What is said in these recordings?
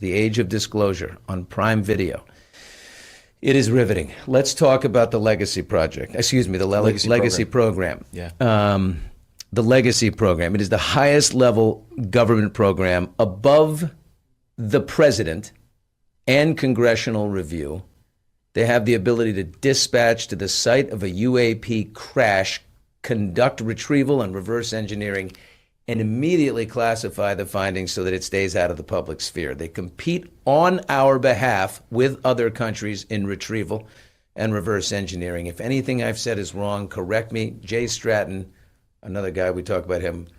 The Age of Disclosure on Prime Video. It is riveting. Let's talk about the Legacy Project. Excuse me, the Legacy Program. Yeah. The Legacy Program. It is the highest level government program above the president and congressional review. They have the ability to dispatch to the site of a UAP crash, conduct retrieval and reverse engineering, and immediately classify the findings so that it stays out of the public sphere. They compete on our behalf with other countries in retrieval and reverse engineering. If anything I've said is wrong, correct me. Jay Stratton, another guy, we talk about him,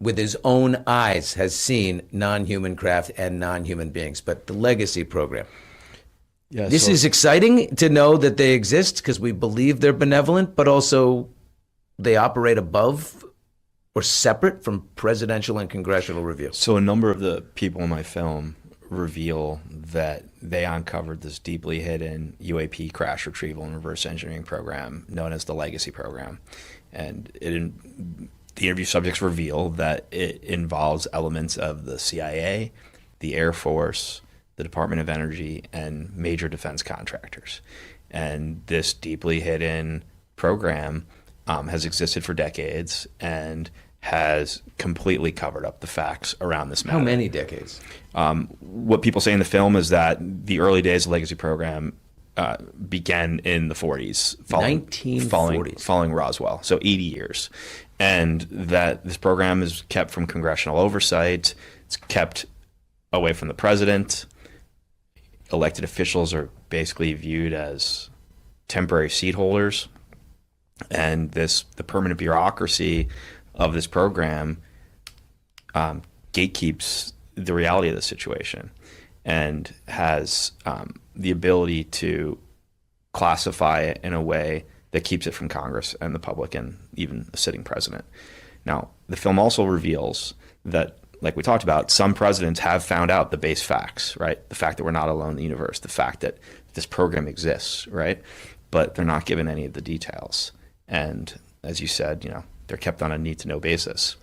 with his own eyes has seen non-human craft and non-human beings. But the Legacy Program. Yeah, this is exciting to know that they exist because we believe they're benevolent, but also they operate above or separate from presidential and congressional review. So a number of the people in my film reveal that they uncovered this deeply hidden UAP crash retrieval and reverse engineering program known as the Legacy Program. And the interview subjects reveal that it involves elements of the CIA, the Air Force, the Department of Energy, and major defense contractors. And this deeply hidden program has existed for decades and has completely covered up the facts around this matter. How many decades? What people say in the film is that the early days of the Legacy Program began in the 40s, 1940s. Following Roswell, so 80 years. And that this program is kept from congressional oversight. It's kept away from the president. Elected officials are basically viewed as temporary seat holders. And the permanent bureaucracy of this program gatekeeps the reality of the situation and has the ability to classify it in a way that keeps it from Congress and the public and even the sitting president. Now, the film also reveals that, like we talked about, some presidents have found out the base facts, right? The fact that we're not alone in the universe, the fact that this program exists, right? But they're not given any of the details. And as you said, they're kept on a need-to-know basis.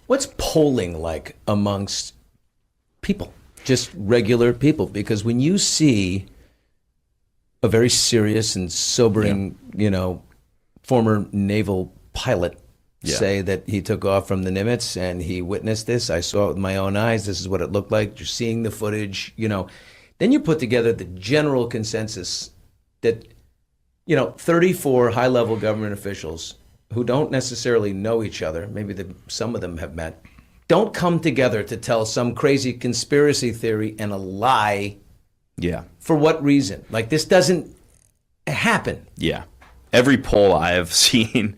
What's polling like amongst people, just regular people? Because when you see a very serious and sobering, former naval pilot say that he took off from the Nimitz and he witnessed this, I saw it with my own eyes, this is what it looked like, you're seeing the footage, then you put together the general consensus that 34 high-level government officials who don't necessarily know each other, maybe some of them have met, don't come together to tell some crazy conspiracy theory and a lie. Yeah. For what reason? Like, this doesn't happen. Yeah. Every poll I have seen.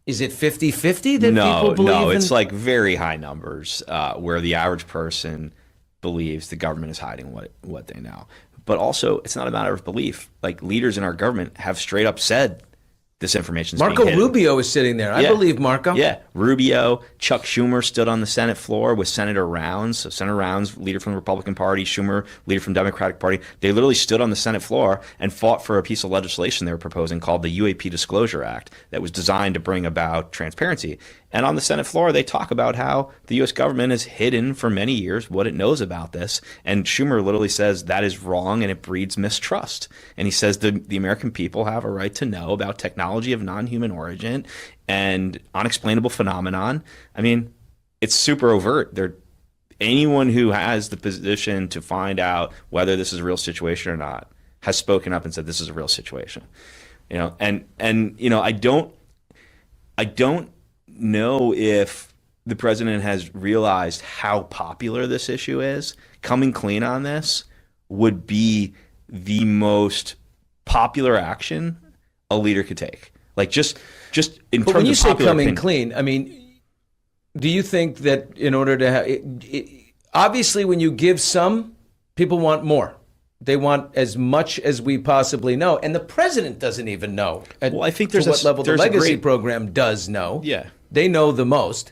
Is it 50-50 that people believe No, in? it's like very high numbers where the average person believes the government is hiding what they know. But also, it's not a matter of belief. Like, leaders in our government have straight up said this information is being hidden. Marco Rubio is sitting there. I believe Marco. Yeah. Rubio, Chuck Schumer stood on the Senate floor with Senator Rounds. So Senator Rounds, leader from the Republican Party, Schumer, leader from the Democratic Party. They literally stood on the Senate floor and fought for a piece of legislation they were proposing called the UAP Disclosure Act that was designed to bring about transparency. And on the Senate floor, they talk about how the U.S. government has hidden for many years what it knows about this. And Schumer literally says that is wrong and it breeds mistrust. And he says the American people have a right to know about technology of non-human origin and unexplainable phenomenon. I mean, it's super overt. Anyone who has the position to find out whether this is a real situation or not has spoken up and said this is a real situation. And I don't know if the president has realized how popular this issue is. Coming clean on this would be the most popular action a leader could take. Like just in terms of popular opinion. But when you say coming clean, I mean, do you think that in order to have obviously when you give some, people want more. They want as much as we possibly know, and the president doesn't even know. Well, I think there's what level the Legacy Program does know. Yeah. They know the most,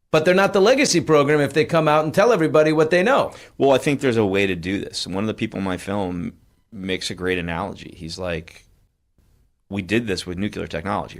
but they're not the Legacy Program if they come out and tell everybody what they know. Well, I think there's a way to do this. One of the people in my film makes a great analogy. He's like, we did this with nuclear technology.